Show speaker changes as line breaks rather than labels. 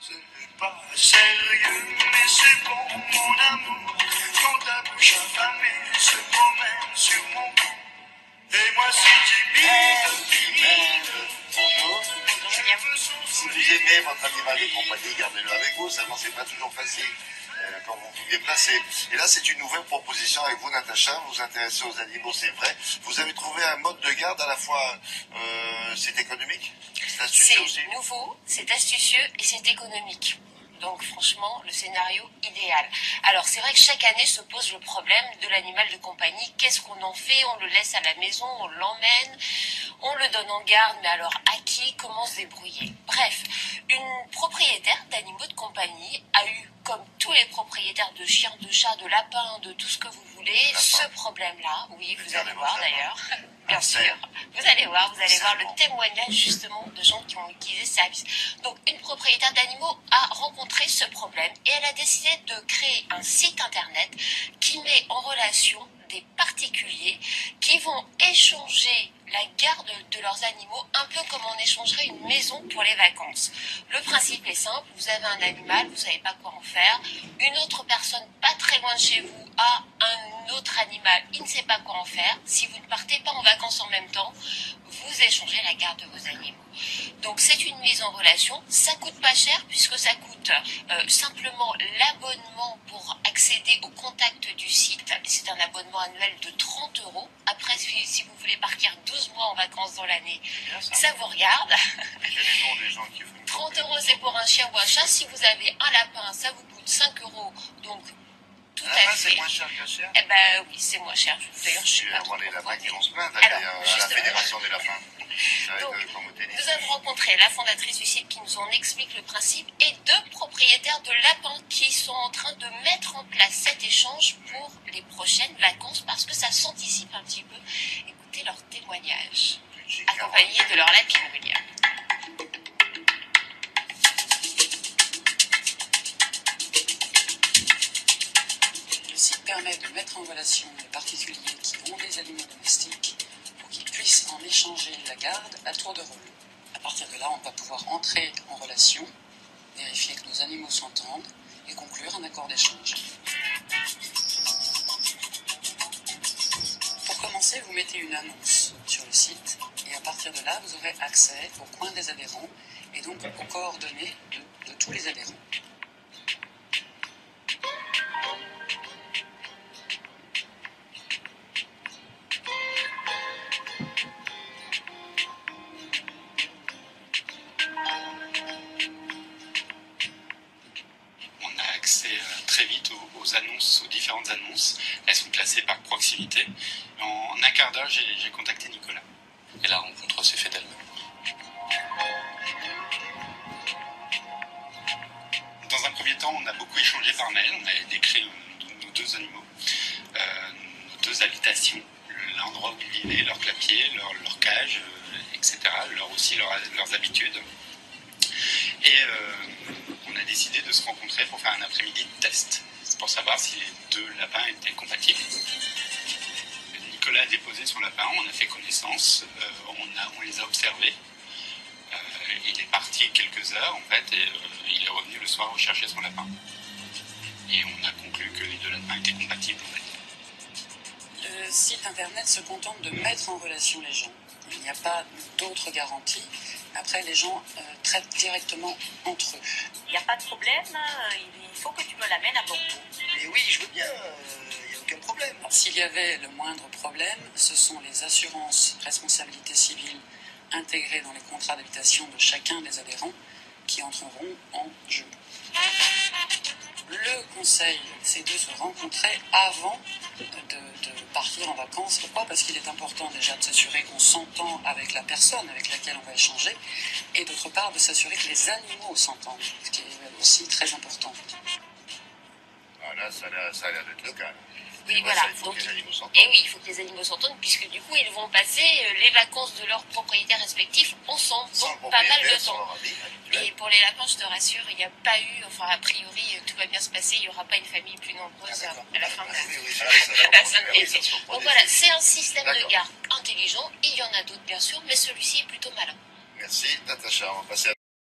Ce n'est pas sérieux, mais c'est bon, mon amour. Quand ta bouche affamée se promène sur mon cou. Et moi si timide,
Bonjour.
je veux son
Si vous
sourire.
aimez votre animal de compagnie, gardez-le avec vous. Seulement, c'est pas toujours facile quand vous vous déplacez. Et là, c'est une nouvelle proposition avec vous, Natacha. Vous vous intéressez aux animaux, c'est vrai. Vous avez trouvé un mode de garde à la fois, c'est économique, c'est astucieux aussi.
C'est nouveau, c'est astucieux et c'est économique. Donc franchement, le scénario idéal. Alors c'est vrai que chaque année se pose le problème de l'animal de compagnie. Qu'est-ce qu'on en fait? On le laisse à la maison, on l'emmène, on le donne en garde, mais alors à qui? Comment se débrouiller? Bref, une propriétaire d'animaux de compagnie a eu, comme tous les propriétaires de chiens, de chats, de lapins, de tout ce que vous voulez, ce problème-là. Oui, vous allez voir d'ailleurs. Bien sûr. Vous allez voir le témoignage justement de gens qui ont utilisé ce service. Donc une propriétaire d'animaux a rencontré ce problème et elle a décidé de créer un site internet qui met en relation des particuliers qui vont échanger la garde de leurs animaux un peu comme on échangerait une maison pour les vacances. Le principe est simple, vous avez un animal, vous ne savez pas quoi en faire, une autre personne pas très loin de chez vous a un autre animal, il ne sait pas quoi en faire, si vous ne partez pas en vacances en même temps, vous échangez la garde de vos animaux. Donc c'est une mise en relation, ça coûte pas cher puisque ça coûte simplement l'abonnement pour accéder au contact du site, c'est un abonnement annuel de 30 €. Après si vous voulez partir 12 mois en vacances dans l'année, ça vous regarde. 30 € c'est pour un chien ou un chat, si vous avez un lapin ça vous coûte 5 €, donc tout à fait.
C'est moins cher qu'un chien.
Eh ben oui, c'est moins cher. D'ailleurs, je suis pas trop
Les lapins
pourquoi.
qui vont se plaindre
Alors,
à la
justement.
Fédération des lapins.
Donc,
Comme au tennis.
nous avons rencontré la fondatrice du site qui nous en explique le principe et deux propriétaires de lapins qui sont en train de mettre en place cet échange pour les prochaines vacances parce que ça s'anticipe un petit peu. Écoutez leur témoignage, accompagné de leur lapinouille.
Le site permet de mettre en relation les particuliers qui ont des animaux domestiques pour qu'ils puissent en échanger la garde à tour de rôle. À partir de là, on va pouvoir entrer en relation, vérifier que nos animaux s'entendent et conclure un accord d'échange. Pour commencer, vous mettez une annonce sur le site et à partir de là, vous aurez accès au coin des adhérents et donc aux coordonnées de tous les adhérents.
On a accès très vite aux annonces, aux différentes annonces. Elles sont classées par proximité. En un quart d'heure, j'ai contacté Nicolas. Et la rencontre s'est faite d'elle-même. Dans un premier temps, on a beaucoup échangé par mail. On a décrit nos deux animaux, nos deux habitations, l'endroit où ils vivaient, leur clapier, leur cage, etc. Leurs habitudes. Et on a décidé de se rencontrer pour faire un après-midi de test, pour savoir si les deux lapins étaient compatibles. Nicolas a déposé son lapin, on a fait connaissance, on les a observés. Il est parti quelques heures en fait, et il est revenu le soir rechercher son lapin. Et on a conclu que les deux lapins étaient compatibles en fait.
Le site internet se contente de mettre en relation les gens. Il n'y a pas d'autres garanties. Après, les gens traitent directement entre eux.
Il n'y a pas de problème, il faut que tu me l'amènes à Bordeaux.
Mais oui, je veux bien, il n'y a aucun problème.
Alors, s'il y avait le moindre problème, ce sont les assurances responsabilité civile intégrées dans les contrats d'habitation de chacun des adhérents qui entreront en jeu. Le conseil, c'est de se rencontrer avant de partir en vacances. Pourquoi? Parce qu'il est important déjà de s'assurer qu'on s'entend avec la personne avec laquelle on va échanger et d'autre part de s'assurer que les animaux s'entendent, ce qui est aussi très important.
Ah, là, ça a l'air d'être local.
Oui,
Moi,
voilà.
ça, il faut
Donc,
que les animaux s'entendent.
et oui, il faut que les animaux s'entendent, puisque du coup, ils vont passer les vacances de leurs propriétaires respectifs ensemble,
Sans
donc pas mal
propriétaire,
de
sans
temps.
leur avis habituel.
Et pour les lapins, je te rassure, il n'y a pas eu, enfin, a priori, tout va bien se passer, il n'y aura pas une famille plus nombreuse à la fin de la fin de l'été. Donc voilà, c'est un système de
D'accord.
garde intelligent, il y en a d'autres bien sûr, mais celui-ci est plutôt malin.
Merci, Natacha. On va passer à